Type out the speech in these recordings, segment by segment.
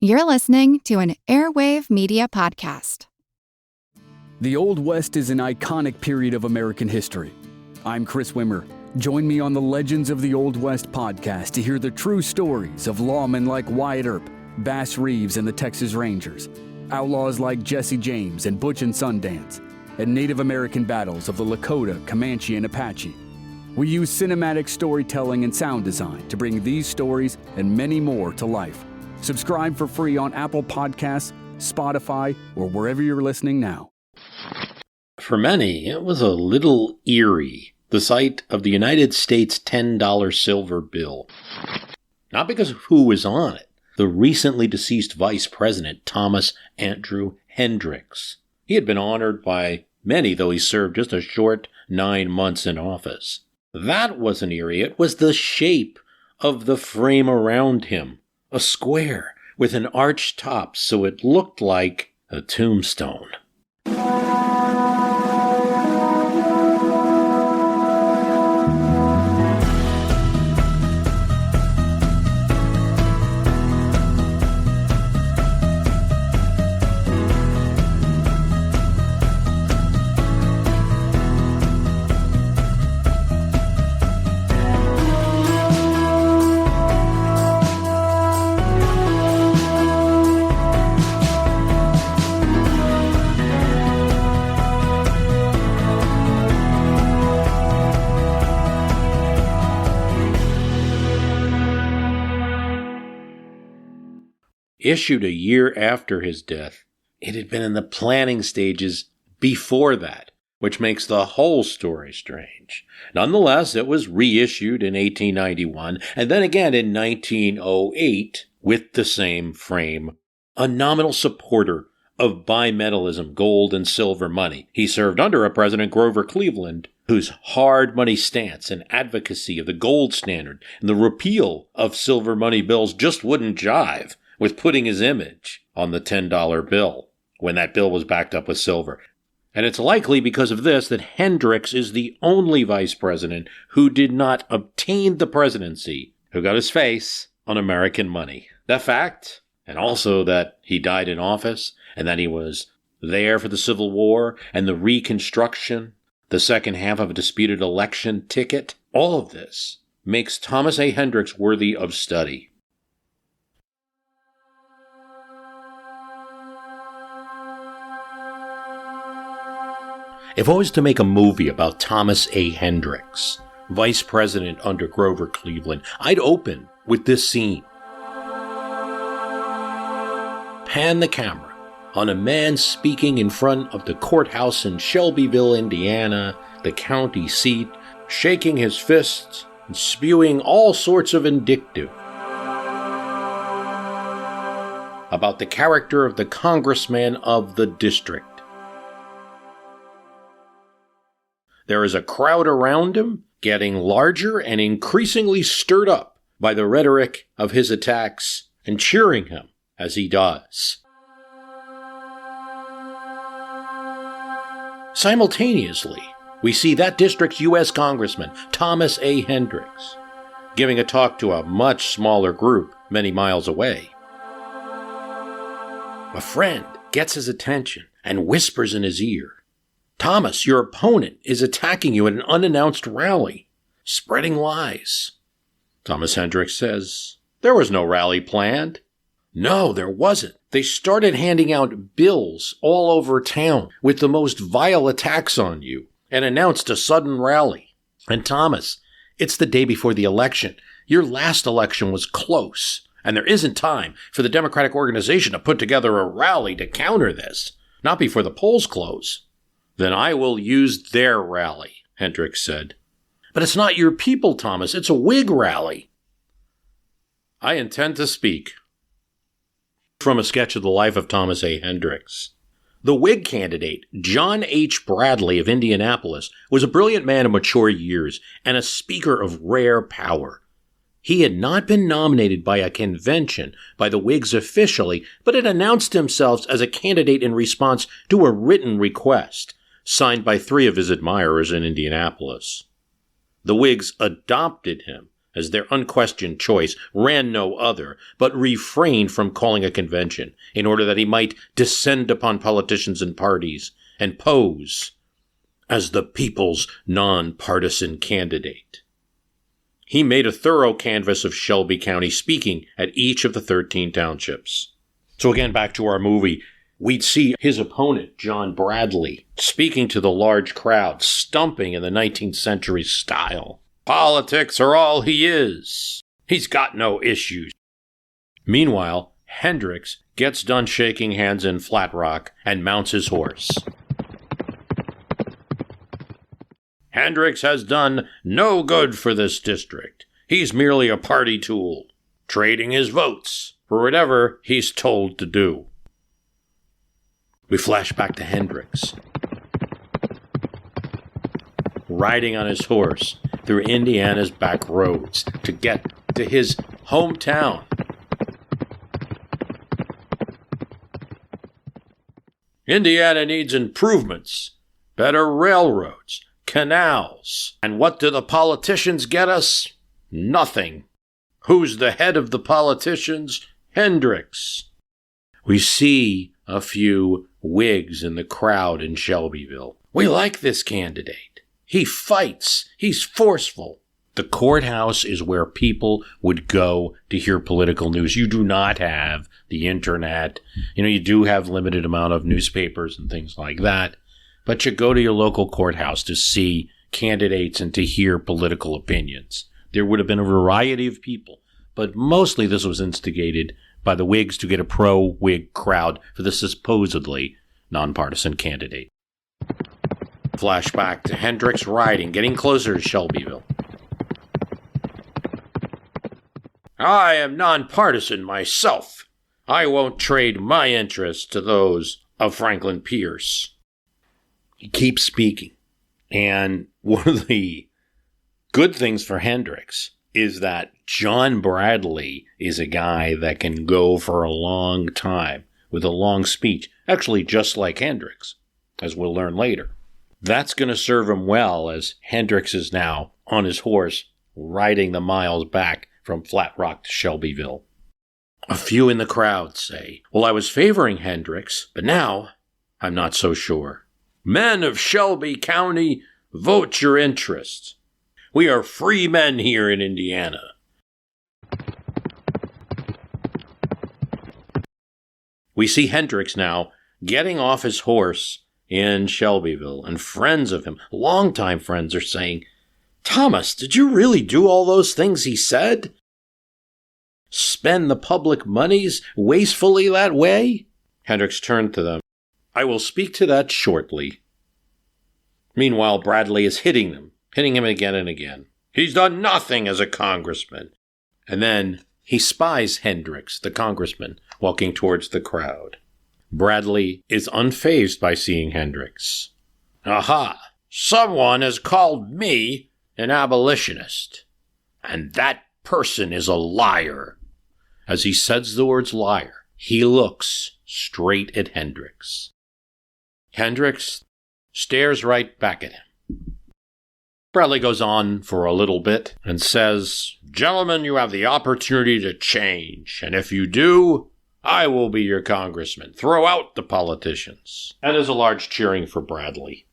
You're listening to an Airwave Media Podcast. The Old West is an iconic period of American history. I'm Chris Wimmer. Join me on the Legends of the Old West podcast to hear the true stories of lawmen like Wyatt Earp, Bass Reeves and the Texas Rangers, outlaws like Jesse James and Butch and Sundance, and Native American battles of the Lakota, Comanche, and Apache. We use cinematic storytelling and sound design to bring these stories and many more to life. Subscribe for free on Apple Podcasts, Spotify, or wherever you're listening now. For many, it was a little eerie, the sight of the United States $10 silver bill. Not because of who was on it, the recently deceased Vice President Thomas Andrew Hendricks. He had been honored by many, though he served just a short 9 months in office. That wasn't eerie, it was the shape of the frame around him. A square with an arched top so it looked like a tombstone. Issued a year after his death, it had been in the planning stages before that, which makes the whole story strange. Nonetheless, it was reissued in 1891 and then again in 1908 with the same frame. A nominal supporter of bimetallism, gold and silver money, he served under a President Grover Cleveland, whose hard money stance and advocacy of the gold standard and the repeal of silver money bills just wouldn't jive with putting his image on the $10 bill when that bill was backed up with silver. And it's likely because of this that Hendricks is the only vice president who did not obtain the presidency who got his face on American money. That fact, and also that he died in office and that he was there for the Civil War and the Reconstruction, the second half of a disputed election ticket, all of this makes Thomas A. Hendricks worthy of study. If I was to make a movie about Thomas A. Hendricks, vice president under Grover Cleveland, I'd open with this scene. Pan the camera on a man speaking in front of the courthouse in Shelbyville, Indiana, the county seat, shaking his fists and spewing all sorts of invective about the character of the congressman of the district. There is a crowd around him, getting larger and increasingly stirred up by the rhetoric of his attacks and cheering him as he does. Simultaneously, we see that district's U.S. Congressman, Thomas A. Hendricks, giving a talk to a much smaller group many miles away. A friend gets his attention and whispers in his ear, "Thomas, your opponent is attacking you at an unannounced rally, spreading lies." Thomas Hendricks says, "There was no rally planned." "No, there wasn't. They started handing out bills all over town with the most vile attacks on you and announced a sudden rally. And Thomas, it's the day before the election. Your last election was close, and there isn't time for the Democratic organization to put together a rally to counter this, not before the polls close." "Then I will use their rally," Hendricks said. "But it's not your people, Thomas. It's a Whig rally." "I intend to speak." From a sketch of the life of Thomas A. Hendricks. The Whig candidate, John H. Bradley of Indianapolis, was a brilliant man of mature years and a speaker of rare power. He had not been nominated by a convention by the Whigs officially, but had announced himself as a candidate in response to a written request signed by 3 of his admirers in Indianapolis. The Whigs adopted him as their unquestioned choice, ran no other, but refrained from calling a convention in order that he might descend upon politicians and parties and pose as the people's nonpartisan candidate. He made a thorough canvass of Shelby County, speaking at each of the 13 townships. So again, back to our movie, we'd see his opponent, John Bradley, speaking to the large crowd, stumping in the 19th century style. Politics are all he is. He's got no issues. Meanwhile, Hendricks gets done shaking hands in Flat Rock and mounts his horse. Hendricks has done no good for this district. He's merely a party tool, trading his votes for whatever he's told to do. We flash back to Hendricks, riding on his horse through Indiana's back roads to get to his hometown. Indiana needs improvements, better railroads, canals. And what do the politicians get us? Nothing. Who's the head of the politicians? Hendricks. We see a few Whigs in the crowd in Shelbyville. We like this candidate. He fights. He's forceful. The courthouse is where people would go to hear political news. You do not have the internet. You do have limited amount of newspapers and things like that. But you go to your local courthouse to see candidates and to hear political opinions. There would have been a variety of people, but mostly this was instigated by the Whigs to get a pro-Whig crowd for the supposedly nonpartisan candidate. Flashback to Hendricks riding, getting closer to Shelbyville. I am nonpartisan myself. I won't trade my interests to those of Franklin Pierce. He keeps speaking. And one of the good things for Hendricks is that John Bradley is a guy that can go for a long time with a long speech, actually just like Hendricks, as we'll learn later. That's going to serve him well as Hendricks is now on his horse riding the miles back from Flat Rock to Shelbyville. A few in the crowd say, well, I was favoring Hendricks, but now I'm not so sure. Men of Shelby County, vote your interests. We are free men here in Indiana. We see Hendricks now getting off his horse in Shelbyville, and friends of him, longtime friends, are saying, Thomas, did you really do all those things he said? Spend the public monies wastefully that way? Hendricks turned to them. I will speak to that shortly. Meanwhile, Bradley is hitting him again and again. He's done nothing as a congressman. And then he spies Hendricks, the congressman, walking towards the crowd. Bradley is unfazed by seeing Hendricks. Aha! Someone has called me an abolitionist. And that person is a liar. As he says the words liar, he looks straight at Hendricks. Hendricks stares right back at him. Bradley goes on for a little bit and says, Gentlemen, you have the opportunity to change, and if you do, I will be your congressman. Throw out the politicians. And there's a large cheering for Bradley.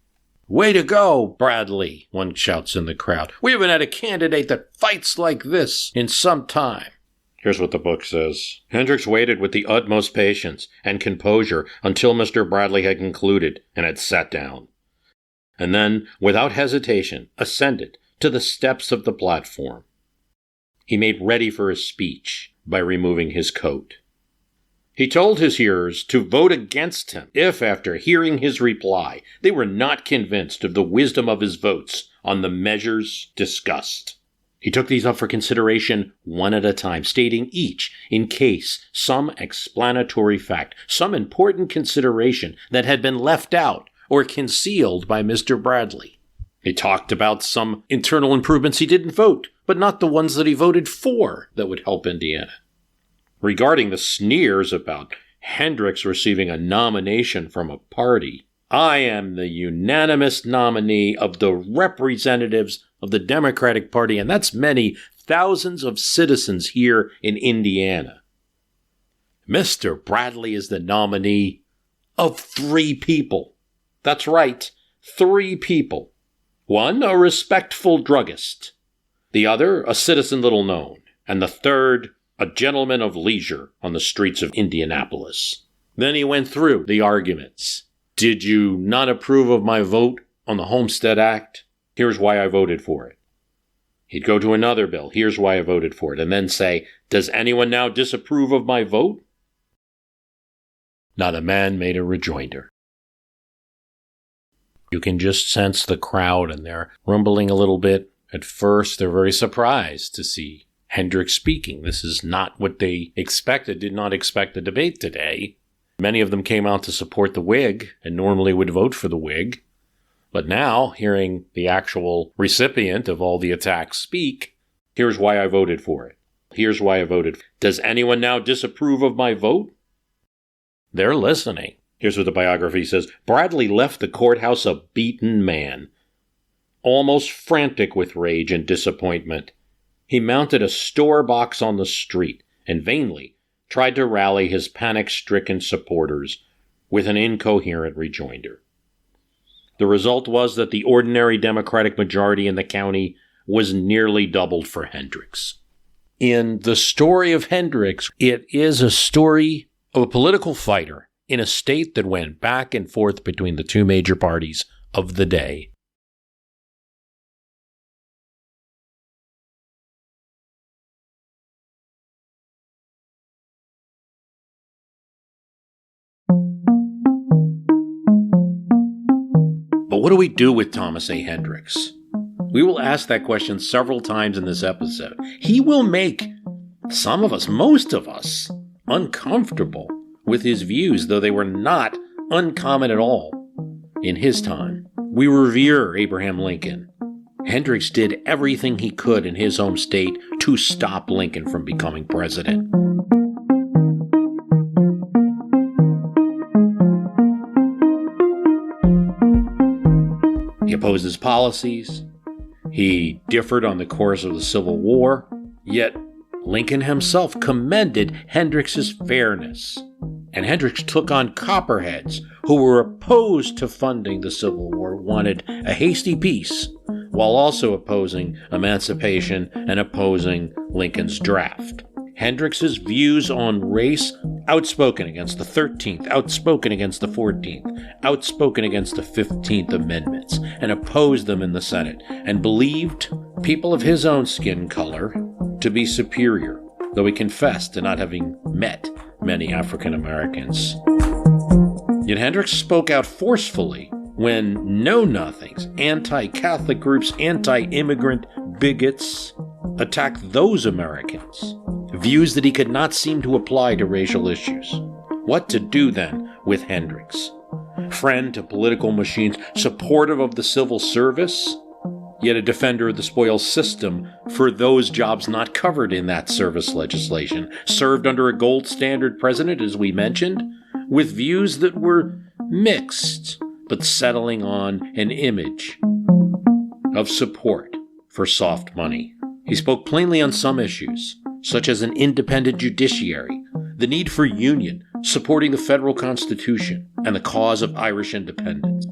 Way to go, Bradley, one shouts in the crowd. We haven't had a candidate that fights like this in some time. Here's what the book says. Hendricks waited with the utmost patience and composure until Mr. Bradley had concluded and had sat down, and then, without hesitation, ascended to the steps of the platform. He made ready for his speech by removing his coat. He told his hearers to vote against him if, after hearing his reply, they were not convinced of the wisdom of his votes on the measures discussed. He took these up for consideration one at a time, stating each in case some explanatory fact, some important consideration that had been left out or concealed by Mr. Bradley. He talked about some internal improvements he didn't vote, but not the ones that he voted for that would help Indiana. Regarding the sneers about Hendricks receiving a nomination from a party, I am the unanimous nominee of the representatives of the Democratic Party, and that's many thousands of citizens here in Indiana. Mr. Bradley is the nominee of 3 people. That's right, 3 people. One, a respectful druggist. The other, a citizen little known. And the third, a gentleman of leisure on the streets of Indianapolis. Then he went through the arguments. Did you not approve of my vote on the Homestead Act? Here's why I voted for it. He'd go to another bill. Here's why I voted for it. And then say, does anyone now disapprove of my vote? Not a man made a rejoinder. You can just sense the crowd, and they're rumbling a little bit. At first, they're very surprised to see Hendricks speaking. This is not what they expected, did not expect the debate today. Many of them came out to support the Whig and normally would vote for the Whig. But now, hearing the actual recipient of all the attacks speak, here's why I voted for it. Here's why I voted. Does anyone now disapprove of my vote? They're listening. Here's what the biography says. Bradley left the courthouse a beaten man, almost frantic with rage and disappointment. He mounted a store box on the street and vainly tried to rally his panic-stricken supporters with an incoherent rejoinder. The result was that the ordinary Democratic majority in the county was nearly doubled for Hendricks. In the story of Hendricks, it is a story of a political fighter in a state that went back and forth between the 2 major parties of the day. But what do we do with Thomas A. Hendricks? We will ask that question several times in this episode. He will make some of us, most of us, uncomfortable with his views, though they were not uncommon at all in his time. We revere Abraham Lincoln. Hendricks did everything he could in his home state to stop Lincoln from becoming president. He opposed his policies. He differed on the course of the Civil War. Yet Lincoln himself commended Hendricks's fairness. And Hendricks took on Copperheads who were opposed to funding the Civil War, wanted a hasty peace, while also opposing emancipation and opposing Lincoln's draft. Hendricks's views on race, outspoken against the 13th, outspoken against the 14th, outspoken against the 15th Amendments, and opposed them in the Senate, and believed people of his own skin color to be superior, though he confessed to not having met many African Americans. Yet Hendricks spoke out forcefully when know-nothings, anti-Catholic groups, anti-immigrant bigots attacked those Americans, views that he could not seem to apply to racial issues. What to do then with Hendricks? Friend to political machines, supportive of the civil service, yet a defender of the spoils system for those jobs not covered in that service legislation, served under a gold standard president, as we mentioned, with views that were mixed, but settling on an image of support for soft money. He spoke plainly on some issues, such as an independent judiciary, the need for union, supporting the federal Constitution, and the cause of Irish independence.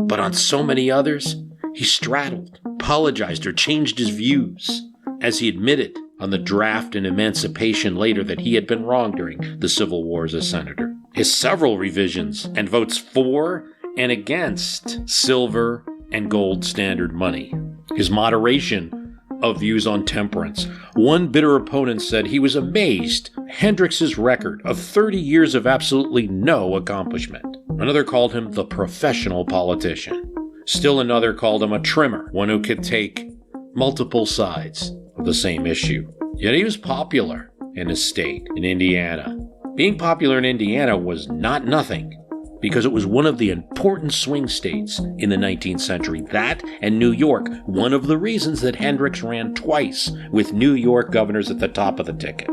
But on so many others, he straddled, apologized, or changed his views, as he admitted on the draft and emancipation later that he had been wrong during the Civil War as a senator. His several revisions and votes for and against silver and gold standard money. His moderation of views on temperance. One bitter opponent said he was amazed Hendricks's record of 30 years of absolutely no accomplishment. Another called him the professional politician. Still another called him a trimmer, one who could take multiple sides of the same issue. Yet he was popular in his state, in Indiana. Being popular in Indiana was not nothing, because it was one of the important swing states in the 19th century. That and New York, one of the reasons that Hendricks ran twice with New York governors at the top of the ticket.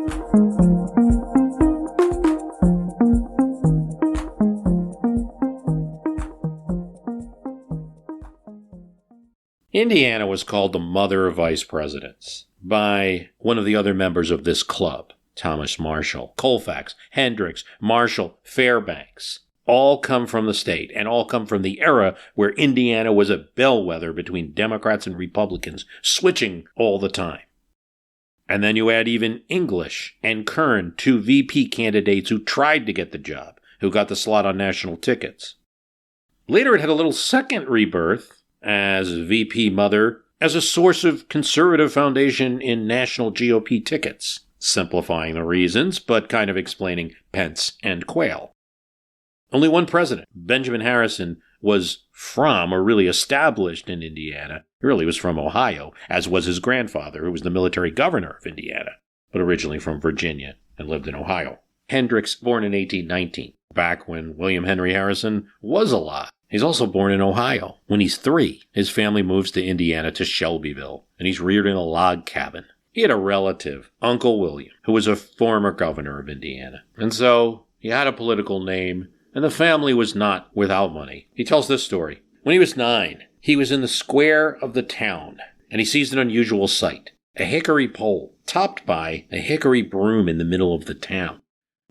Indiana was called the mother of vice presidents by one of the other members of this club, Thomas Marshall. Colfax, Hendricks, Marshall, Fairbanks, all come from the state and all come from the era where Indiana was a bellwether between Democrats and Republicans, switching all the time. And then you add even English and Kern, two VP candidates who tried to get the job, who got the slot on national tickets. Later it had a little second rebirth as VP mother, as a source of conservative foundation in national GOP tickets, simplifying the reasons, but kind of explaining Pence and Quayle. Only one president, Benjamin Harrison, was from or really established in Indiana. He really was from Ohio, as was his grandfather, who was the military governor of Indiana, but originally from Virginia and lived in Ohio. Hendricks, born in 1819, back when William Henry Harrison was alive. He's also born in Ohio. When he's 3, his family moves to Indiana to Shelbyville, and he's reared in a log cabin. He had a relative, Uncle William, who was a former governor of Indiana. And so he had a political name, and the family was not without money. He tells this story. When he was 9, he was in the square of the town, and he sees an unusual sight. A hickory pole, topped by a hickory broom in the middle of the town.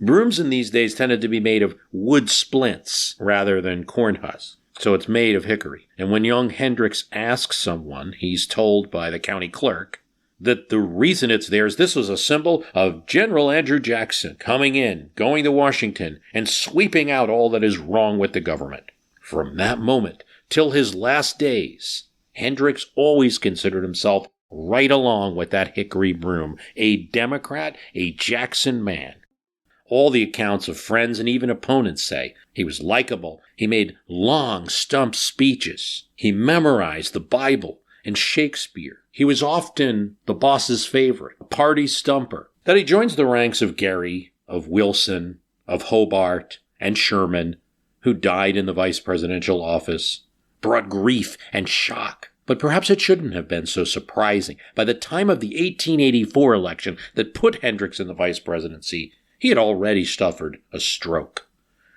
Brooms in these days tended to be made of wood splints rather than corn husks, so it's made of hickory. And when young Hendricks asks someone, he's told by the county clerk that the reason it's there is this was a symbol of General Andrew Jackson coming in, going to Washington, and sweeping out all that is wrong with the government. From that moment till his last days, Hendricks always considered himself right along with that hickory broom, a Democrat, a Jackson man. All the accounts of friends and even opponents say he was likable. He made long stump speeches. He memorized the Bible and Shakespeare. He was often the boss's favorite, a party stumper. That he joins the ranks of Gary, of Wilson, of Hobart, and Sherman, who died in the vice presidential office, brought grief and shock. But perhaps it shouldn't have been so surprising. By the time of the 1884 election that put Hendricks in the vice presidency, he had already suffered a stroke.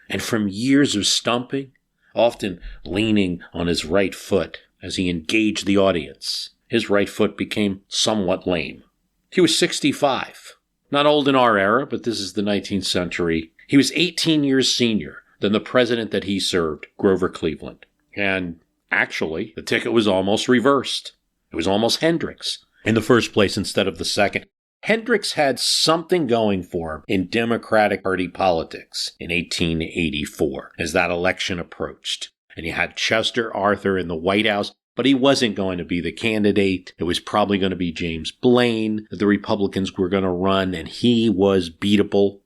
And from years of stumping, often leaning on his right foot as he engaged the audience, his right foot became somewhat lame. He was 65. Not old in our era, but this is the 19th century. He was 18 years senior than the president that he served, Grover Cleveland. And actually, the ticket was almost reversed. It was almost Hendricks in the first place instead of the second. Hendricks had something going for him in Democratic Party politics in 1884 as that election approached. And you had Chester Arthur in the White House, but he wasn't going to be the candidate. It was probably going to be James Blaine that the Republicans were going to run, and he was beatable.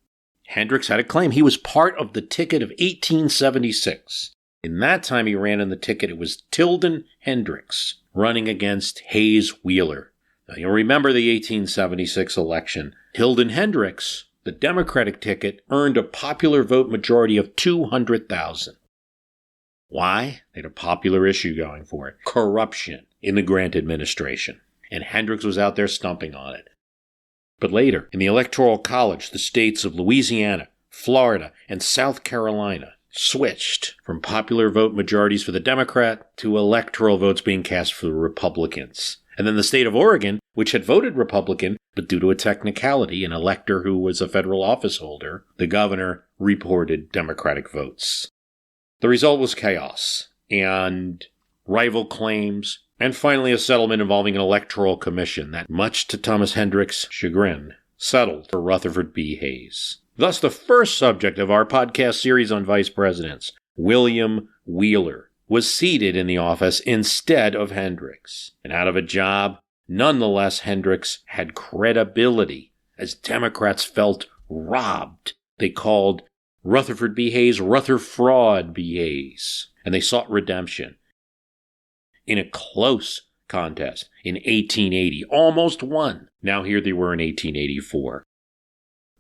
Hendricks had a claim. He was part of the ticket of 1876. In that time he ran in the ticket, it was Tilden Hendricks running against Hayes Wheeler. Now, you'll remember the 1876 election. Tilden Hendricks, the Democratic ticket, earned a popular vote majority of 200,000. Why? They had a popular issue going for it. Corruption in the Grant administration. And Hendricks was out there stumping on it. But later, in the Electoral College, the states of Louisiana, Florida, and South Carolina switched from popular vote majorities for the Democrat to electoral votes being cast for the Republicans. And then the state of Oregon, which had voted Republican, but due to a technicality, an elector who was a federal office holder, the governor reported Democratic votes. The result was chaos and rival claims, and finally a settlement involving an electoral commission that, much to Thomas Hendricks' chagrin, settled for Rutherford B. Hayes. Thus, the first subject of our podcast series on vice presidents, William Wheeler, was seated in the office instead of Hendricks. And out of a job, nonetheless, Hendricks had credibility, as Democrats felt robbed. They called Rutherford B. Hayes Rutherfraud B. Hayes, and they sought redemption. In a close contest in 1880, almost won. Now here they were in 1884.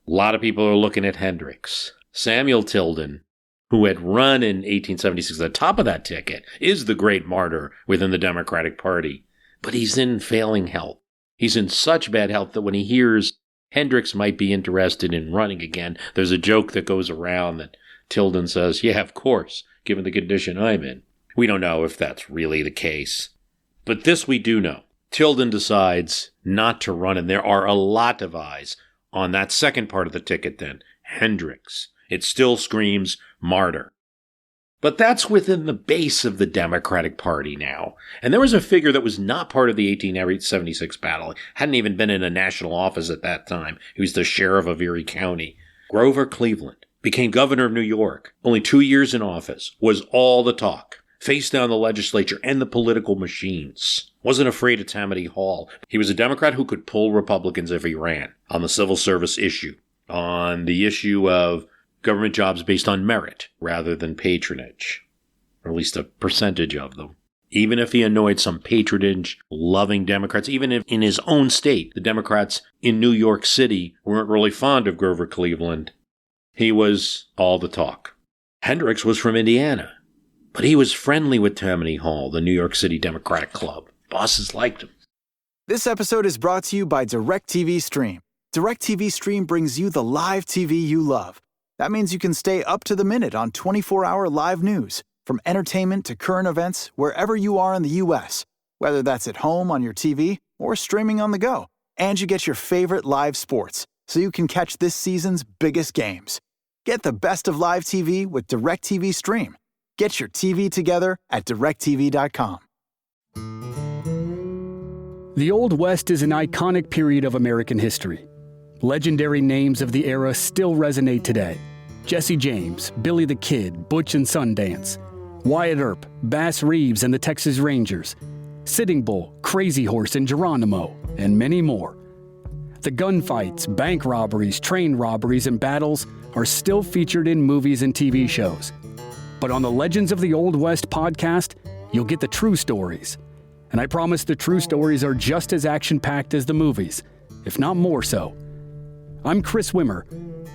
A lot of people are looking at Hendricks. Samuel Tilden, who had run in 1876 at the top of that ticket, is the great martyr within the Democratic Party. But he's in failing health. He's in such bad health that when he hears Hendricks might be interested in running again, there's a joke that goes around that Tilden says, yeah, of course, given the condition I'm in. We don't know if that's really the case. But this we do know. Tilden decides not to run, and there are a lot of eyes on that second part of the ticket then, Hendricks. It still screams Martyr. But that's within the base of the Democratic Party now. And there was a figure that was not part of the 1876 battle. Hadn't even been in a national office at that time. He was the sheriff of Erie County. Grover Cleveland became governor of New York. Only 2 years in office. Was all the talk. Faced down the legislature and the political machines. Wasn't afraid of Tammany Hall. He was a Democrat who could pull Republicans if he ran. On the civil service issue. On the issue of government jobs based on merit rather than patronage, or at least a percentage of them. Even if he annoyed some patronage-loving Democrats, even if in his own state, the Democrats in New York City weren't really fond of Grover Cleveland, he was all the talk. Hendricks was from Indiana, but he was friendly with Tammany Hall, the New York City Democratic Club. Bosses liked him. This episode is brought to you by DirecTV Stream. DirecTV Stream brings you the live TV you love. That means you can stay up to the minute on 24-hour live news, from entertainment to current events, wherever you are in the U.S., whether that's at home on your TV or streaming on the go. And you get your favorite live sports, so you can catch this season's biggest games. Get the best of live TV with DirecTV Stream. Get your TV together at directtv.com. The Old West is an iconic period of American history. Legendary names of the era still resonate today. Jesse James, Billy the Kid, Butch and Sundance, Wyatt Earp, Bass Reeves and the Texas Rangers, Sitting Bull, Crazy Horse and Geronimo, and many more. The gunfights, bank robberies, train robberies, and battles are still featured in movies and TV shows. But on the Legends of the Old West podcast, you'll get the true stories. And I promise the true stories are just as action-packed as the movies, if not more so. I'm Chris Wimmer.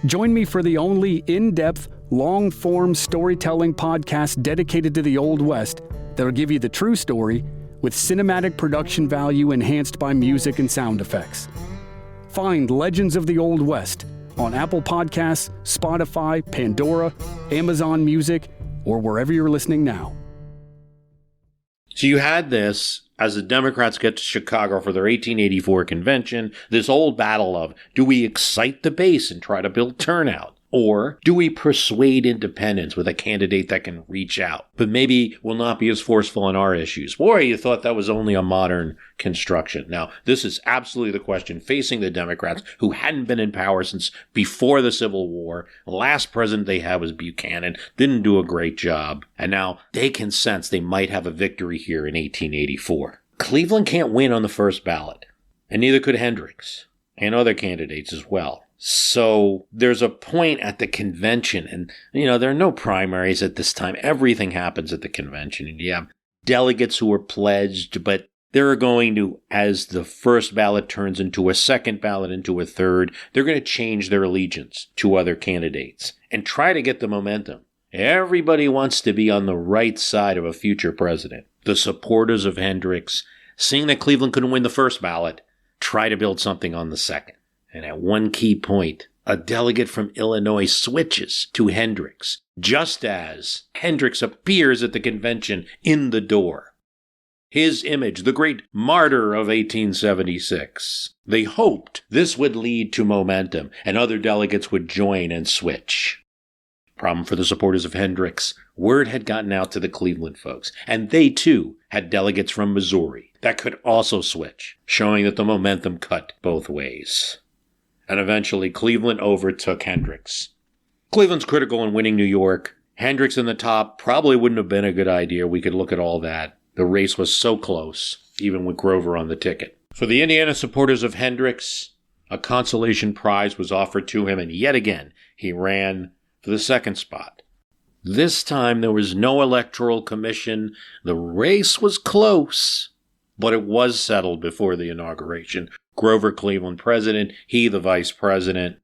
Join me for the only in-depth, long-form storytelling podcast dedicated to the Old West that'll give you the true story with cinematic production value enhanced by music and sound effects. Find Legends of the Old West on Apple Podcasts, Spotify, Pandora, Amazon Music, or wherever you're listening now. So you had this as the Democrats get to Chicago for their 1884 convention, this old battle of, do we excite the base and try to build turnout? Or do we persuade independents with a candidate that can reach out, but maybe will not be as forceful on our issues? Boy, you thought that was only a modern construction. Now, this is absolutely the question facing the Democrats, who hadn't been in power since before the Civil War. The last president they had was Buchanan, didn't do a great job, and now they can sense they might have a victory here in 1884. Cleveland can't win on the first ballot, and neither could Hendricks, and other candidates as well. So there's a point at the convention, and, there are no primaries at this time. Everything happens at the convention, and you have delegates who are pledged, but they're going to, as the first ballot turns into a second ballot, into a third, they're going to change their allegiance to other candidates and try to get the momentum. Everybody wants to be on the right side of a future president. The supporters of Hendricks, seeing that Cleveland couldn't win the first ballot, try to build something on the second. And at one key point, a delegate from Illinois switches to Hendricks, just as Hendricks appears at the convention in the door. His image, the great martyr of 1876. They hoped this would lead to momentum, and other delegates would join and switch. Problem for the supporters of Hendricks, word had gotten out to the Cleveland folks, and they too had delegates from Missouri that could also switch, showing that the momentum cut both ways. And eventually Cleveland overtook Hendricks. Cleveland's critical in winning New York. Hendricks in the top probably wouldn't have been a good idea. We could look at all that. The race was so close, even with Grover on the ticket. For the Indiana supporters of Hendricks, a consolation prize was offered to him, and yet again he ran for the second spot. This time there was no electoral commission. The race was close, but it was settled before the inauguration. Grover Cleveland president, he the vice president.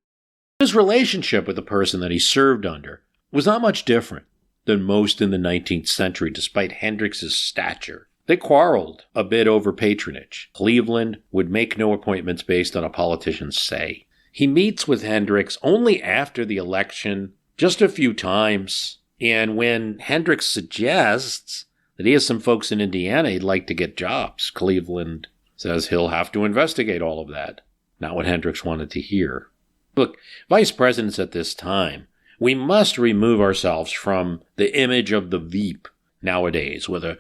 His relationship with the person that he served under was not much different than most in the 19th century, despite Hendricks' stature. They quarreled a bit over patronage. Cleveland would make no appointments based on a politician's say. He meets with Hendricks only after the election, just a few times, and when Hendricks suggests that he has some folks in Indiana he'd like to get jobs. Cleveland says he'll have to investigate all of that. Not what Hendricks wanted to hear. Look, vice presidents at this time, we must remove ourselves from the image of the Veep nowadays, where the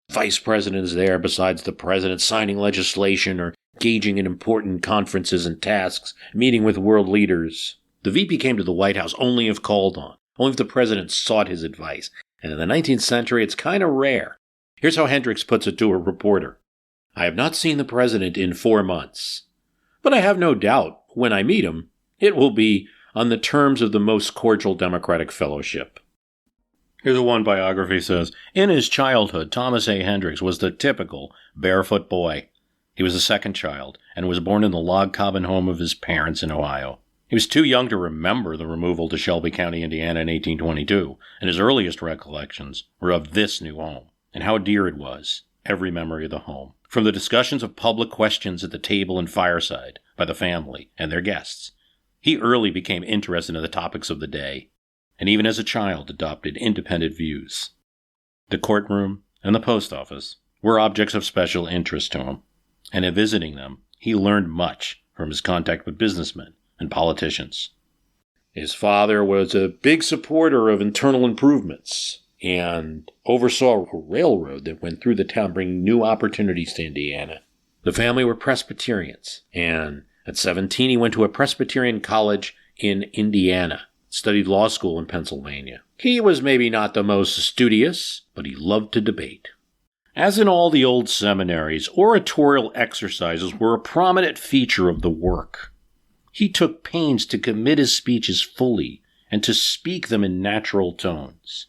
vice president is there besides the president signing legislation or engaging in important conferences and tasks, meeting with world leaders. The VP came to the White House only if called on, only if the president sought his advice. And in the 19th century, it's kind of rare. Here's how Hendricks puts it to a reporter. I have not seen the president in 4 months, but I have no doubt when I meet him, it will be on the terms of the most cordial democratic fellowship. Here's what one biography says. In his childhood, Thomas A. Hendricks was the typical barefoot boy. He was the second child and was born in the log cabin home of his parents in Ohio. He was too young to remember the removal to Shelby County, Indiana in 1822, and his earliest recollections were of this new home, and how dear it was, every memory of the home. From the discussions of public questions at the table and fireside by the family and their guests, he early became interested in the topics of the day, and even as a child adopted independent views. The courtroom and the post office were objects of special interest to him, and in visiting them, he learned much from his contact with businessmen and politicians. His father was a big supporter of internal improvements and oversaw a railroad that went through the town, bringing new opportunities to Indiana. The family were Presbyterians, and at 17 he went to a Presbyterian college in Indiana, studied law school in Pennsylvania. He was maybe not the most studious, but he loved to debate. As in all the old seminaries, oratorial exercises were a prominent feature of the work. He took pains to commit his speeches fully and to speak them in natural tones.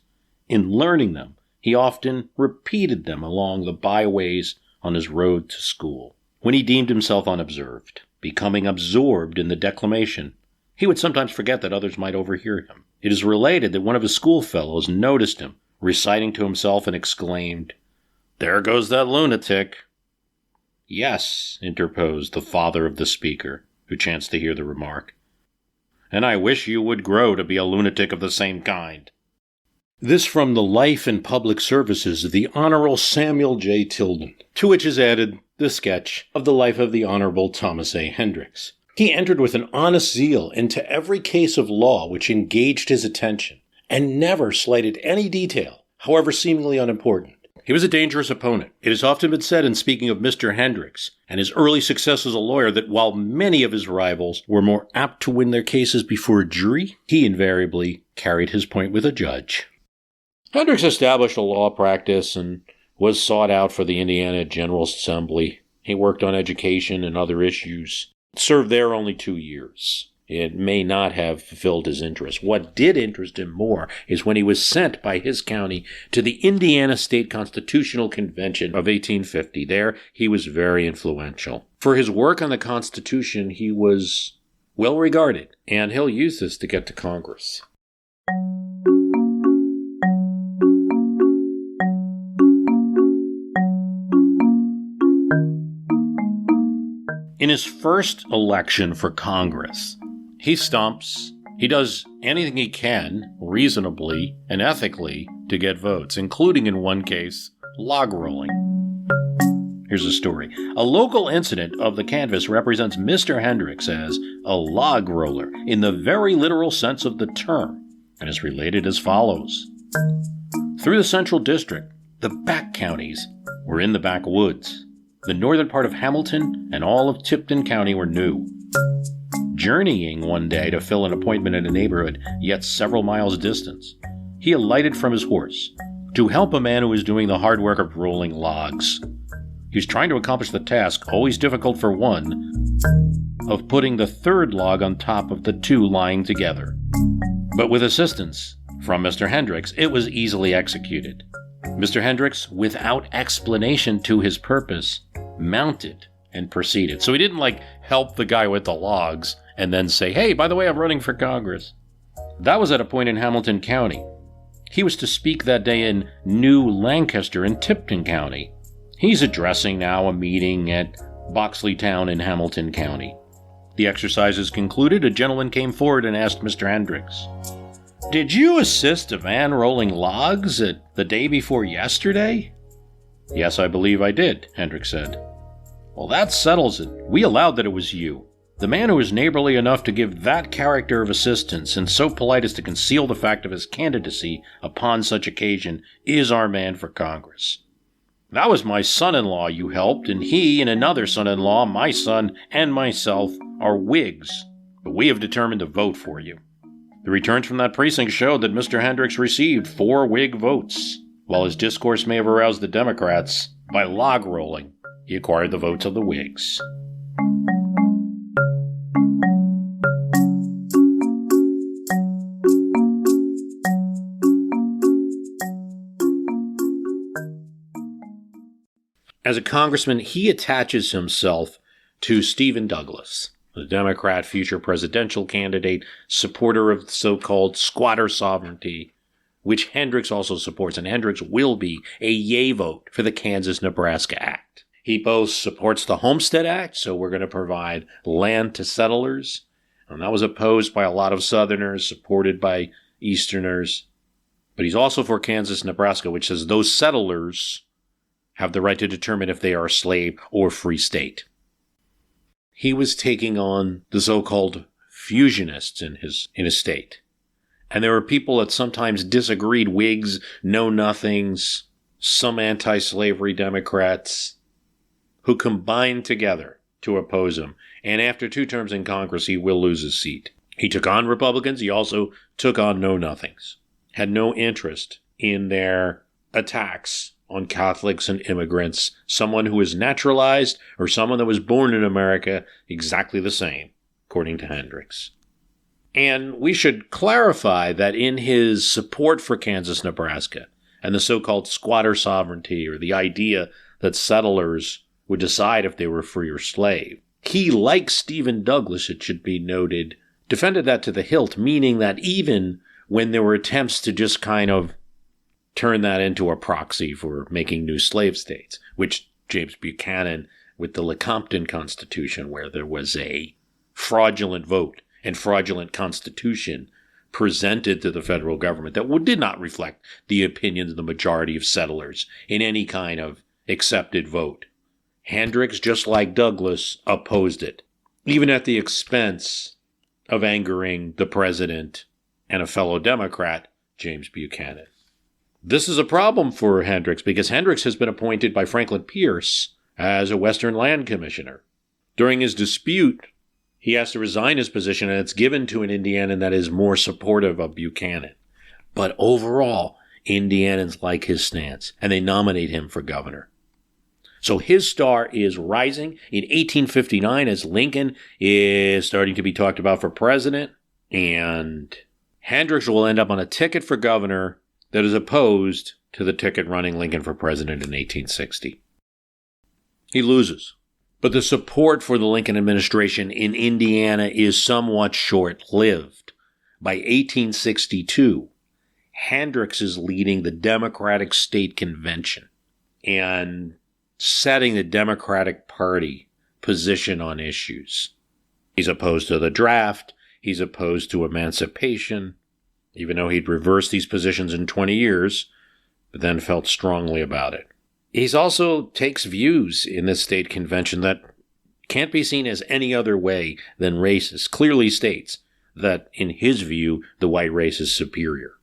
In learning them, he often repeated them along the byways on his road to school. When he deemed himself unobserved, becoming absorbed in the declamation, he would sometimes forget that others might overhear him. It is related that one of his schoolfellows noticed him reciting to himself and exclaimed, "There goes that lunatic." "Yes," interposed the father of the speaker, who chanced to hear the remark, "and I wish you would grow to be a lunatic of the same kind." This from the Life and Public Services of the Honorable Samuel J. Tilden, to which is added the sketch of the life of the Honorable Thomas A. Hendricks. He entered with an honest zeal into every case of law which engaged his attention, and never slighted any detail, however seemingly unimportant. He was a dangerous opponent. It has often been said in speaking of Mr. Hendricks and his early success as a lawyer that while many of his rivals were more apt to win their cases before a jury, he invariably carried his point with a judge. Hendricks established a law practice and was sought out for the Indiana General Assembly. He worked on education and other issues. Served there only 2 years. It may not have fulfilled his interest. What did interest him more is when he was sent by his county to the Indiana State Constitutional Convention of 1850. There, he was very influential. For his work on the Constitution, he was well regarded, and he'll use this to get to Congress. In his first election for Congress, he stumps. He does anything he can, reasonably and ethically, to get votes, including in one case, log rolling. Here's the story. A local incident of the canvass represents Mr. Hendricks as a log roller in the very literal sense of the term, and is related as follows. Through the Central District, the back counties were in the backwoods. The northern part of Hamilton and all of Tipton County were new. Journeying one day to fill an appointment in a neighborhood yet several miles distant, he alighted from his horse to help a man who was doing the hard work of rolling logs. He was trying to accomplish the task, always difficult for one, of putting the third log on top of the two lying together. But with assistance from Mr. Hendricks, it was easily executed. Mr. Hendricks, without explanation to his purpose, mounted and proceeded. So he didn't help the guy with the logs and then say, "Hey, by the way, I'm running for Congress." That was at a point in Hamilton County. He was to speak that day in New Lancaster in Tipton County. He's addressing now a meeting at Boxley Town in Hamilton County. The exercises concluded, a gentleman came forward and asked Mr. Hendricks, "Did you assist a man rolling logs at the day before yesterday?" Yes, I believe I did, Hendricks said. Well, that settles it. We allowed that it was you. The man who is neighborly enough to give that character of assistance and so polite as to conceal the fact of his candidacy upon such occasion is our man for Congress. That was my son-in-law you helped, and he and another son-in-law, my son and myself, are Whigs, but we have determined to vote for you. The returns from that precinct showed that Mr. Hendricks received 4 Whig votes. While his discourse may have aroused the Democrats, by log rolling, he acquired the votes of the Whigs. As a congressman, he attaches himself to Stephen Douglas, the Democrat future presidential candidate, supporter of the so-called squatter sovereignty, which Hendricks also supports, and Hendricks will be a yay vote for the Kansas-Nebraska Act. He both supports the Homestead Act, so we're going to provide land to settlers, and that was opposed by a lot of Southerners, supported by Easterners. But he's also for Kansas-Nebraska, which says those settlers have the right to determine if they are a slave or free state. He was taking on the so-called fusionists in his state. And there were people that sometimes disagreed, Whigs, know-nothings, some anti-slavery Democrats, who combined together to oppose him. And after 2 terms in Congress, he will lose his seat. He took on Republicans. He also took on know-nothings, had no interest in their attacks on Catholics and immigrants, someone who was naturalized or someone that was born in America, exactly the same, according to Hendricks. And we should clarify that in his support for Kansas-Nebraska and the so-called squatter sovereignty, or the idea that settlers would decide if they were free or slave, he, like Stephen Douglas, it should be noted, defended that to the hilt, meaning that even when there were attempts to just kind of turn that into a proxy for making new slave states, which James Buchanan with the Lecompton Constitution, where there was a fraudulent vote and fraudulent constitution presented to the federal government that did not reflect the opinions of the majority of settlers in any kind of accepted vote. Hendricks, just like Douglas, opposed it, even at the expense of angering the president and a fellow Democrat, James Buchanan. This is a problem for Hendricks because Hendricks has been appointed by Franklin Pierce as a Western Land Commissioner. During his dispute, he has to resign his position, and it's given to an Indianan that is more supportive of Buchanan. But overall, Indianans like his stance, and they nominate him for governor. So his star is rising. In 1859, as Lincoln is starting to be talked about for president, and Hendricks will end up on a ticket for governor that is opposed to the ticket running Lincoln for president in 1860. He loses. But the support for the Lincoln administration in Indiana is somewhat short-lived. By 1862, Hendricks is leading the Democratic State Convention and setting the Democratic Party position on issues. He's opposed to the draft. He's opposed to emancipation, even though he'd reversed these positions in 20 years, but then felt strongly about it. He also takes views in this state convention that can't be seen as any other way than racist. Clearly states that, in his view, the white race is superior.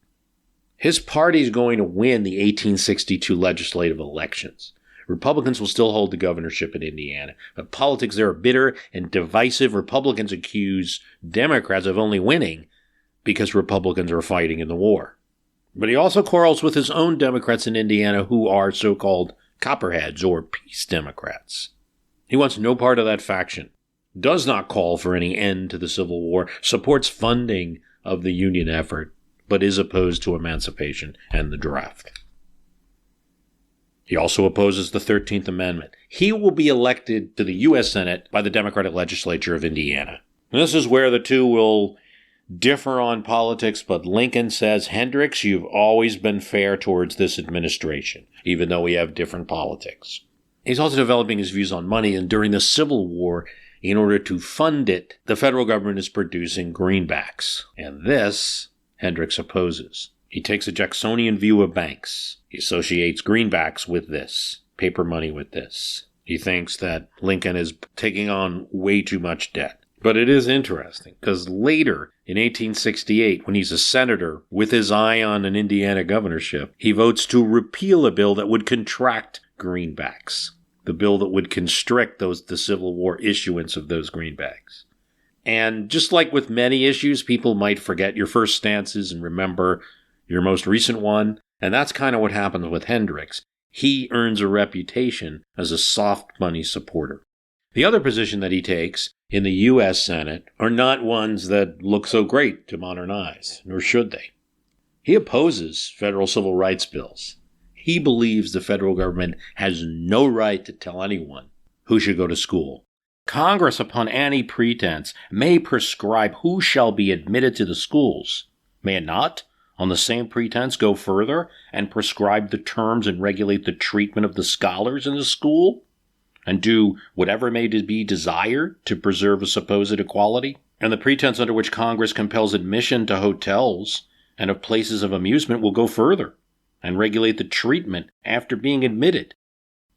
His party is going to win the 1862 legislative elections. Republicans will still hold the governorship in Indiana, but politics there are bitter and divisive. Republicans accuse Democrats of only winning because Republicans are fighting in the war. But he also quarrels with his own Democrats in Indiana who are so-called Copperheads or Peace Democrats. He wants no part of that faction, does not call for any end to the Civil War, supports funding of the Union effort, but is opposed to emancipation and the draft. He also opposes the 13th Amendment. He will be elected to the U.S. Senate by the Democratic Legislature of Indiana. And this is where the two will differ on politics, but Lincoln says, Hendricks, you've always been fair towards this administration, even though we have different politics. He's also developing his views on money, and during the Civil War, in order to fund it, the federal government is producing greenbacks. And this, Hendricks opposes. He takes a Jacksonian view of banks. He associates greenbacks with this. paper money with this. He thinks that Lincoln is taking on way too much debt. But it is interesting, because later, in 1868, when he's a senator with his eye on an Indiana governorship, he votes to repeal a bill that would contract greenbacks, the bill that would constrict the Civil War issuance of those greenbacks. And just like with many issues, people might forget your first stances and remember your most recent one, and that's kind of what happens with Hendricks. He earns a reputation as a soft money supporter. The other position that he takes in the U.S. Senate are not ones that look so great to modern eyes, nor should they. He opposes federal civil rights bills. He believes the federal government has no right to tell anyone who should go to school. Congress, upon any pretense, may prescribe who shall be admitted to the schools. May it not, on the same pretense, go further and prescribe the terms and regulate the treatment of the scholars in the school? And do whatever may be desired to preserve a supposed equality? And the pretense under which Congress compels admission to hotels and of places of amusement will go further and regulate the treatment after being admitted,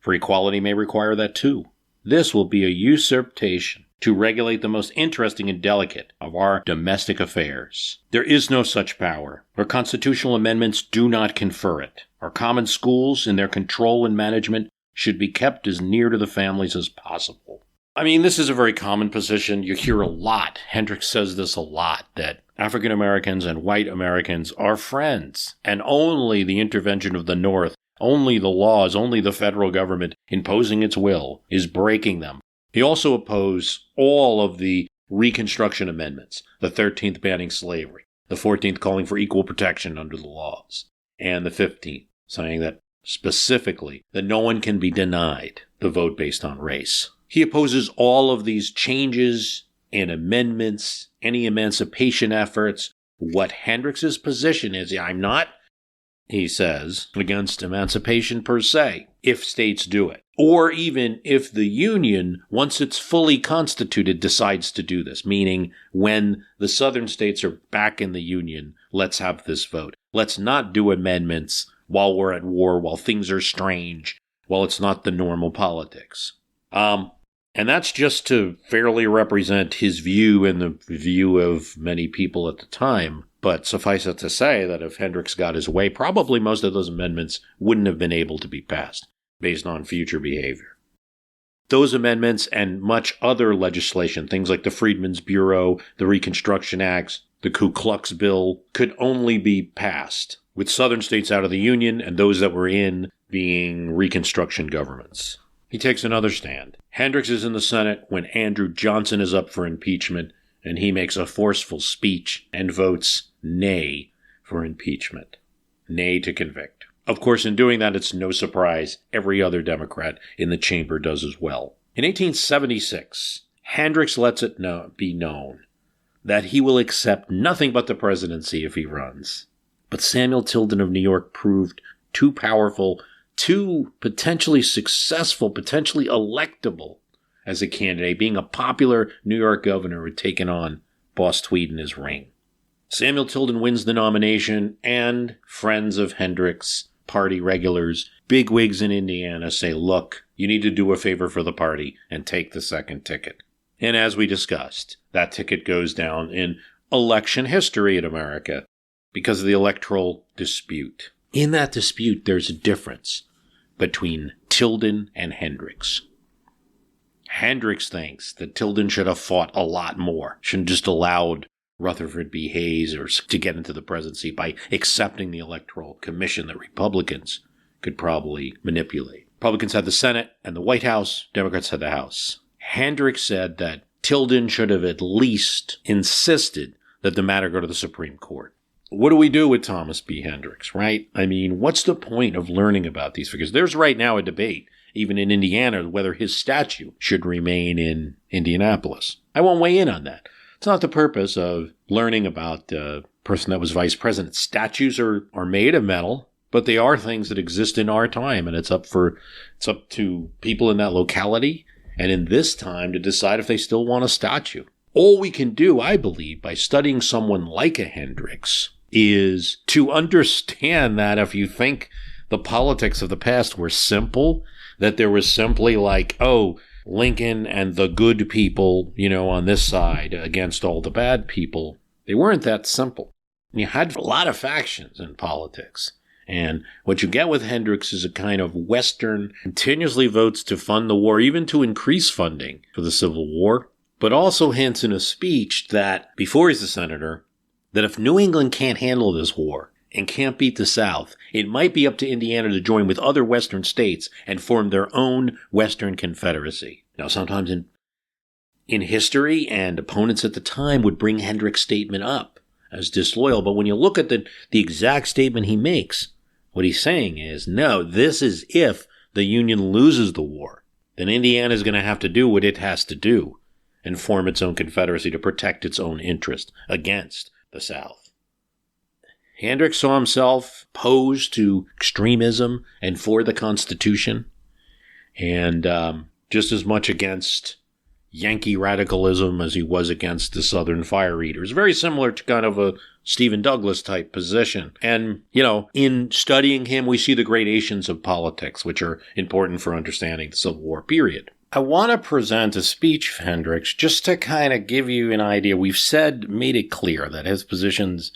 for equality may require that too. This will be a usurpation to regulate the most interesting and delicate of our domestic affairs. There is no such power. Our constitutional amendments do not confer it. Our common schools, in their control and management, should be kept as near to the families as possible. I mean, this is a very common position. You hear a lot. Hendricks says this a lot, that African Americans and white Americans are friends, and only the intervention of the North, only the laws, only the federal government imposing its will is breaking them. He also opposed all of the Reconstruction amendments, the 13th banning slavery, the 14th calling for equal protection under the laws, and the 15th saying that specifically that no one can be denied the vote based on race. He opposes all of these changes and amendments, any emancipation efforts. What Hendricks' position is, I'm not, he says, against emancipation per se, if states do it. Or even if the Union, once it's fully constituted, decides to do this, meaning when the southern states are back in the Union, let's have this vote. Let's not do amendments while we're at war, while things are strange, while it's not the normal politics. And that's just to fairly represent his view and the view of many people at the time. But suffice it to say that if Hendricks got his way, probably most of those amendments wouldn't have been able to be passed based on future behavior. Those amendments and much other legislation, things like the Freedmen's Bureau, the Reconstruction Acts, the Ku Klux Bill, could only be passed with southern states out of the Union and those that were in being Reconstruction governments. He takes another stand. Hendricks is in the Senate when Andrew Johnson is up for impeachment, and he makes a forceful speech and votes nay for impeachment. Nay to convict. Of course, in doing that, it's no surprise every other Democrat in the chamber does as well. In 1876, Hendricks lets it be known that he will accept nothing but the presidency if he runs. But Samuel Tilden of New York proved too powerful, too potentially successful, potentially electable as a candidate, being a popular New York governor who had taken on Boss Tweed in his reign. Samuel Tilden wins the nomination, and friends of Hendricks, party regulars, bigwigs in Indiana say, look, you need to do a favor for the party and take the second ticket. And as we discussed, that ticket goes down in election history in America because of the electoral dispute. In that dispute, there's a difference between Tilden and Hendricks. Hendricks thinks that Tilden should have fought a lot more, shouldn't just allowed Rutherford B. Hayes to get into the presidency by accepting the Electoral Commission that Republicans could probably manipulate. Republicans had the Senate and the White House, Democrats had the House. Hendricks said that Tilden should have at least insisted that the matter go to the Supreme Court. What do we do with Thomas B. Hendricks, right? I mean, what's the point of learning about these figures? There's right now a debate, even in Indiana, whether his statue should remain in Indianapolis. I won't weigh in on that. It's not the purpose of learning about the person that was vice president. Statues are made of metal, but they are things that exist in our time, and it's up to people in that locality and in this time to decide if they still want a statue. All we can do, I believe, by studying someone like a Hendricks is to understand that if you think the politics of the past were simple, that there was simply like, oh, Lincoln and the good people, on this side against all the bad people. They weren't that simple. You had a lot of factions in politics. And what you get with Hendricks is a kind of Western, continuously votes to fund the war, even to increase funding for the Civil War, but also hints in a speech that, before he's a senator, that if New England can't handle this war and can't beat the South, it might be up to Indiana to join with other Western states and form their own Western Confederacy. Now, sometimes in history, and opponents at the time would bring Hendricks' statement up as disloyal, but when you look at the exact statement he makes, what he's saying is, no, this is if the Union loses the war, then Indiana is going to have to do what it has to do and form its own confederacy to protect its own interest against the South. Hendricks saw himself opposed to extremism and for the Constitution, and just as much against Yankee radicalism as he was against the Southern fire eaters. Very similar to kind of a Stephen Douglas type position. And, in studying him, we see the gradations of politics, which are important for understanding the Civil War period. I want to present a speech of Hendricks just to kind of give you an idea. We've made it clear that his positions,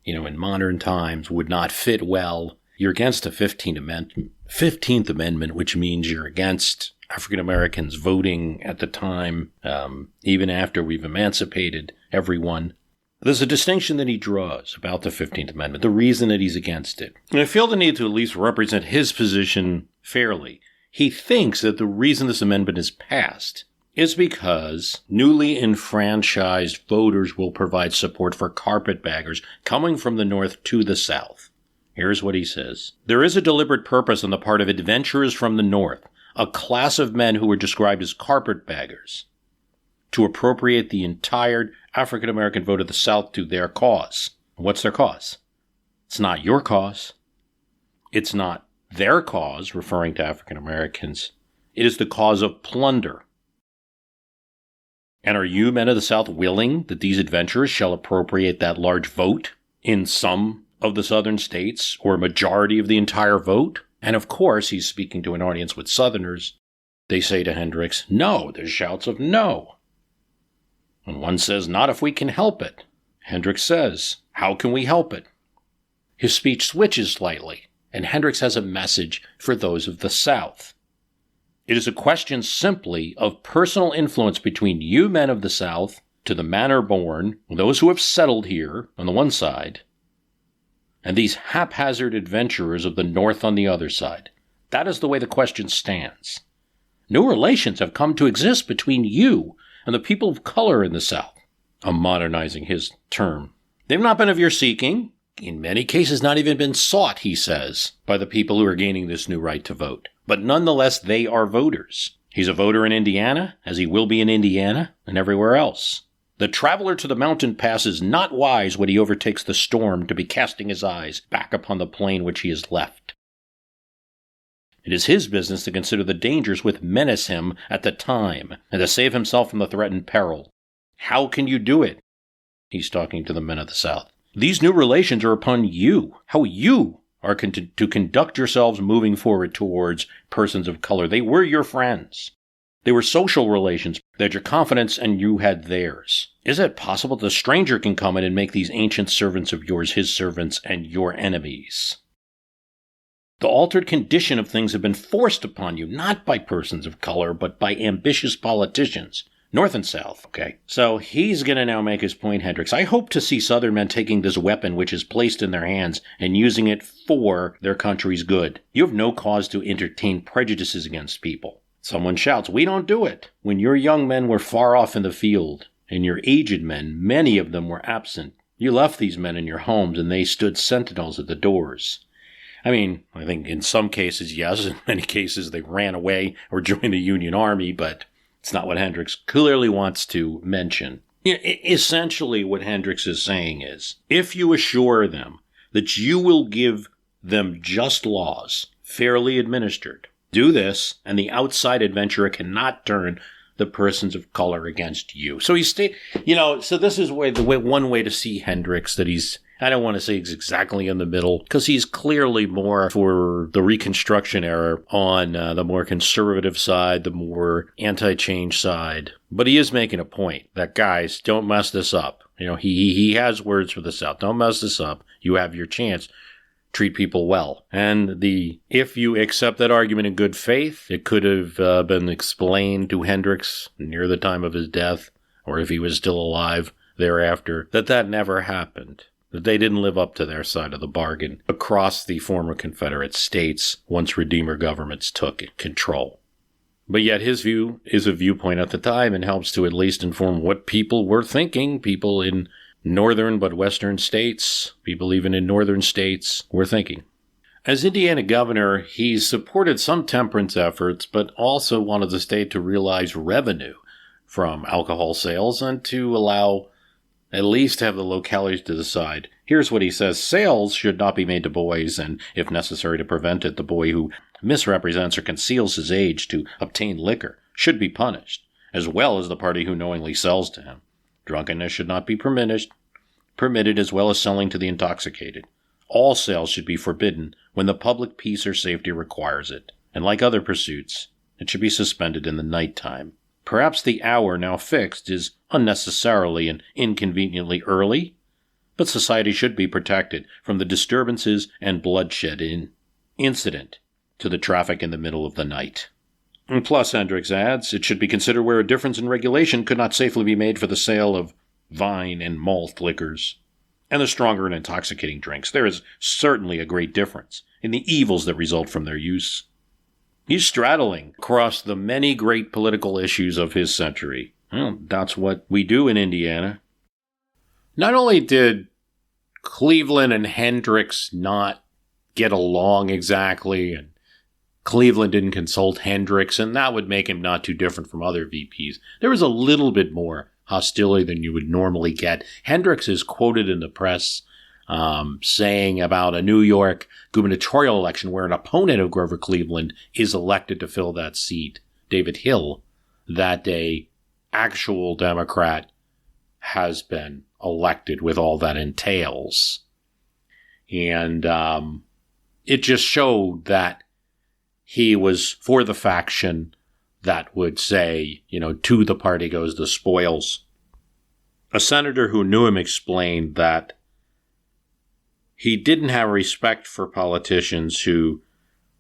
in modern times would not fit well. You're against the 15th Amendment, which means you're against African Americans voting at the time, even after we've emancipated everyone. There's a distinction that he draws about the 15th Amendment, the reason that he's against it. And I feel the need to at least represent his position fairly. He thinks that the reason this amendment is passed is because newly enfranchised voters will provide support for carpetbaggers coming from the North to the South. Here's what he says. There is a deliberate purpose on the part of adventurers from the North, a class of men who were described as carpetbaggers, to appropriate the entire African-American vote of the South to their cause. What's their cause? It's not your cause. It's not their cause, referring to African-Americans. It is the cause of plunder. And are you, men of the South, willing that these adventurers shall appropriate that large vote in some of the Southern states, or a majority of the entire vote? And of course, he's speaking to an audience with Southerners. They say to Hendricks, no. There's shouts of no. And one says, not if we can help it. Hendricks says, how can we help it? His speech switches slightly, and Hendricks has a message for those of the South. It is a question simply of personal influence between you men of the South, to the manor born, those who have settled here on the one side, and these haphazard adventurers of the North on the other side. That is the way the question stands. New relations have come to exist between you and the people of color in the South. I'm modernizing his term. They've not been of your seeking, in many cases not even been sought, he says, by the people who are gaining this new right to vote. But nonetheless, they are voters. He's a voter in Indiana, as he will be in Indiana and everywhere else. The traveler to the mountain pass is not wise when he overtakes the storm to be casting his eyes back upon the plain which he has left. It is his business to consider the dangers which menace him at the time, and to save himself from the threatened peril. How can you do it? He's talking to the men of the South. These new relations are upon you. How you are to conduct yourselves moving forward towards persons of color. They were your friends. They were social relations. They had your confidence and you had theirs. Is it possible that a stranger can come in and make these ancient servants of yours his servants and your enemies? The altered condition of things have been forced upon you, not by persons of color, but by ambitious politicians, North and South. Okay, so he's going to now make his point, Hendricks. I hope to see Southern men taking this weapon which is placed in their hands and using it for their country's good. You have no cause to entertain prejudices against people. Someone shouts, we don't do it. When your young men were far off in the field, and your aged men, many of them were absent, you left these men in your homes and they stood sentinels at the doors. I mean, I think in some cases, yes. In many cases, they ran away or joined the Union Army, but it's not what Hendricks clearly wants to mention. Essentially, what Hendricks is saying is, if you assure them that you will give them just laws, fairly administered, do this, and the outside adventurer cannot turn the persons of color against you. So so this is one way to see Hendricks, that he's I don't want to say he's exactly in the middle, because he's clearly more for the Reconstruction era on the more conservative side, the more anti-change side. But he is making a point that, guys, don't mess this up. He has words for the South. Don't mess this up. You have your chance. Treat people well. And if you accept that argument in good faith, it could have been explained to Hendricks near the time of his death, or if he was still alive thereafter, that never happened. That they didn't live up to their side of the bargain across the former Confederate states once Redeemer governments took control. But yet his view is a viewpoint at the time and helps to at least inform what people were thinking. People in northern but western states, people even in northern states, were thinking. As Indiana governor, he supported some temperance efforts, but also wanted the state to realize revenue from alcohol sales and to allow at least have the localities to decide. Here's what he says. Sales should not be made to boys, and if necessary to prevent it, the boy who misrepresents or conceals his age to obtain liquor should be punished, as well as the party who knowingly sells to him. Drunkenness should not be permitted as well as selling to the intoxicated. All sales should be forbidden when the public peace or safety requires it, and like other pursuits, it should be suspended in the nighttime. Perhaps the hour now fixed is unnecessarily and inconveniently but society should be protected from the disturbances and bloodshed incident to the traffic in the middle of the night. And plus, Hendricks adds, it should be considered where a difference in regulation could not safely be made for the sale of vine and malt liquors and the stronger and intoxicating drinks. There is certainly a great difference in the evils that result from their use. He's straddling across the many great political issues of his century. Well, that's what we do in Indiana. Not only did Cleveland and Hendricks not get along exactly, and Cleveland didn't consult Hendricks, and that would make him not too different from other VPs. There was a little bit more hostility than you would normally get. Hendricks is quoted in the press saying about a New York gubernatorial election where an opponent of Grover Cleveland is elected to fill that seat, David Hill, that a actual Democrat has been elected with all that entails. And it just showed that he was for the faction that would say, to the party goes the spoils. A senator who knew him explained that he didn't have respect for politicians who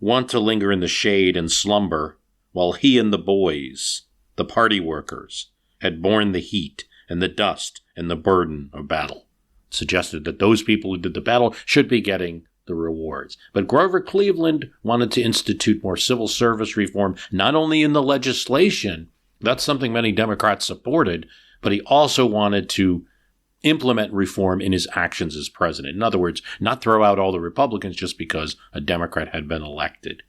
want to linger in the shade and slumber while he and the boys, the party workers, had borne the heat and the dust and the burden of battle. It suggested that those people who did the battle should be getting the rewards. But Grover Cleveland wanted to institute more civil service reform, not only in the legislation, that's something many Democrats supported, but he also wanted to implement reform in his actions as president. In other words, not throw out all the Republicans just because a Democrat had been elected.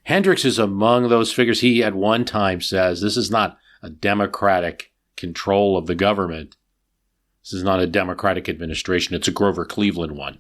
Hendricks is among those figures. He at one time says, this is not a Democratic control of the government. This is not a Democratic administration. It's a Grover Cleveland one.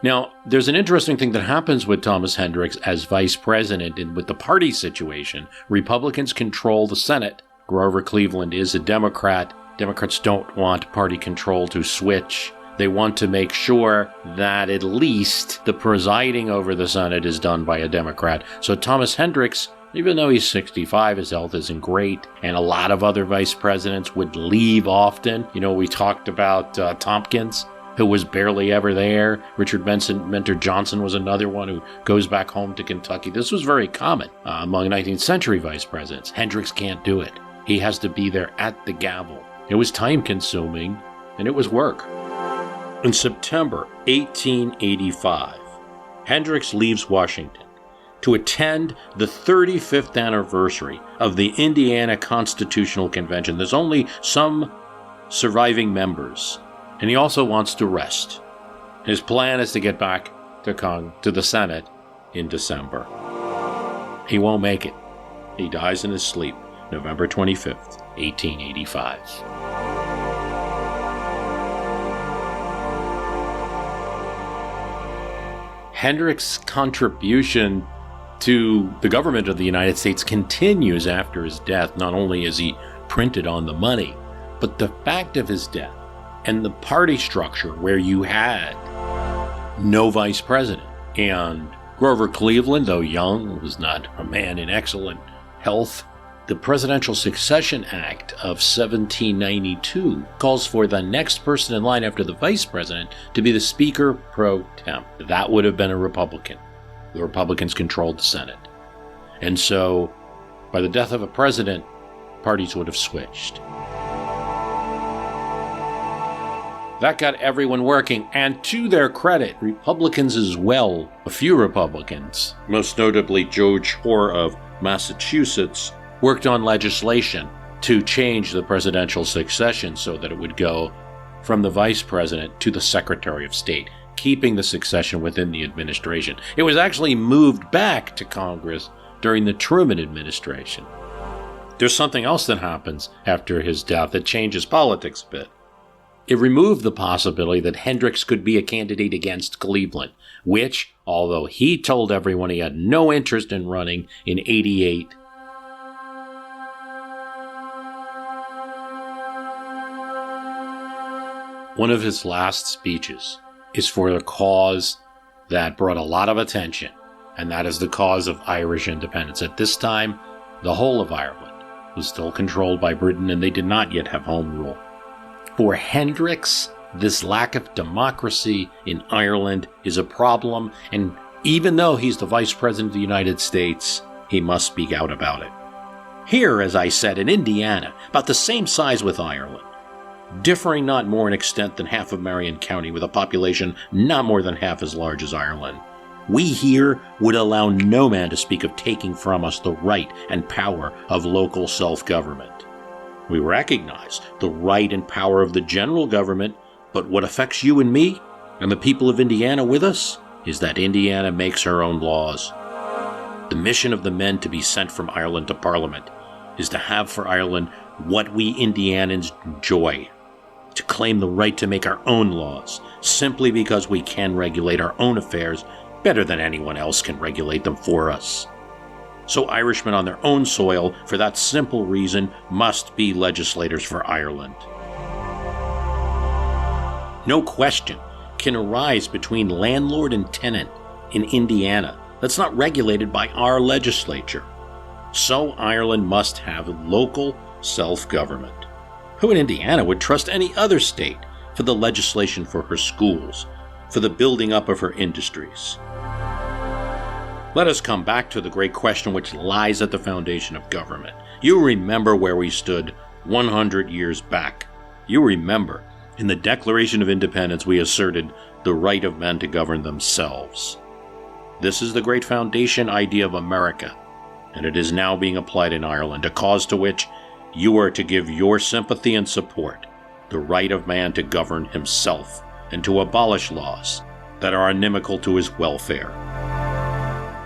Now, there's an interesting thing that happens with Thomas Hendricks as vice president and with the party situation. Republicans control the Senate. Grover Cleveland is a Democrat. Democrats don't want party control to switch. They want to make sure that at least the presiding over the Senate is done by a Democrat. So Thomas Hendricks, even though he's 65, his health isn't great, and a lot of other vice presidents would leave often. We talked about Tompkins, who was barely ever there. Richard Mentor Johnson was another one who goes back home to Kentucky. This was very common among 19th century vice presidents. Hendricks can't do it. He has to be there at the gavel. It was time-consuming, and it was work. In September 1885, Hendricks leaves Washington to attend the 35th anniversary of the Indiana Constitutional Convention. There's only some surviving members, and he also wants to rest. His plan is to get back to the Senate in December. He won't make it. He dies in his sleep, November 25th, 1885. Hendricks' contribution to the government of the United States continues after his death. Not only is he printed on the money, but the fact of his death and the party structure where you had no vice president. And Grover Cleveland, though young, was not a man in excellent health. The Presidential Succession Act of 1792 calls for the next person in line after the vice president to be the Speaker pro tem. That would have been a Republican. The Republicans controlled the Senate. And so, by the death of a president, parties would have switched. That got everyone working, and to their credit, Republicans as well, a few Republicans, most notably George Hoar of Massachusetts, worked on legislation to change the presidential succession so that it would go from the vice president to the Secretary of State, keeping the succession within the administration. It was actually moved back to Congress during the Truman administration. There's something else that happens after his death that changes politics a bit. It removed the possibility that Hendricks could be a candidate against Cleveland, which, although he told everyone he had no interest in running in '88, one of his last speeches is for a cause that brought a lot of attention, and that is the cause of Irish independence. At this time, the whole of Ireland was still controlled by Britain, and they did not yet have home rule. For Hendricks, this lack of democracy in Ireland is a problem, and even though he's the Vice President of the United States, he must speak out about it. Here, as I said, in Indiana, about the same size with Ireland, differing not more in extent than half of Marion County, with a population not more than half as large as Ireland, we here would allow no man to speak of taking from us the right and power of local self-government. We recognize the right and power of the general government, but what affects you and me, and the people of Indiana with us, is that Indiana makes her own laws. The mission of the men to be sent from Ireland to Parliament is to have for Ireland what we Indianans enjoy, to claim the right to make our own laws, simply because we can regulate our own affairs better than anyone else can regulate them for us. So Irishmen on their own soil, for that simple reason, must be legislators for Ireland. No question can arise between landlord and tenant in Indiana that's not regulated by our legislature. So Ireland must have local self-government. Who in Indiana would trust any other state for the legislation for her schools, for the building up of her industries? Let us come back to the great question which lies at the foundation of government. You remember where we stood 100 years back. You remember, in the Declaration of Independence, we asserted the right of men to govern themselves. This is the great foundation idea of America, and it is now being applied in Ireland, a cause to which you are to give your sympathy and support, the right of man to govern himself and to abolish laws that are inimical to his welfare.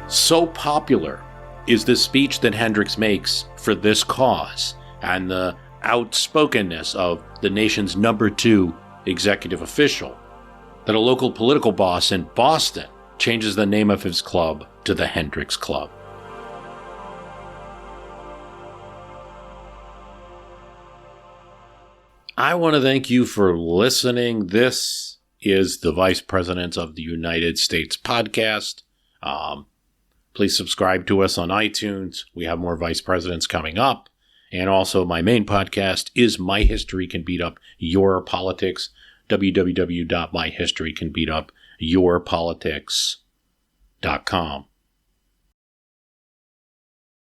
So popular is the speech that Hendricks makes for this cause, and the outspokenness of the nation's number 2 executive official, that a local political boss in Boston changes the name of his club to the Hendricks Club. I want to thank you for listening. This is the Vice President of the United States podcast. Please subscribe to us on iTunes. We have more Vice Presidents coming up. And also my main podcast is My History Can Beat Up Your Politics, www.myhistorycanbeatupyourpolitics.com.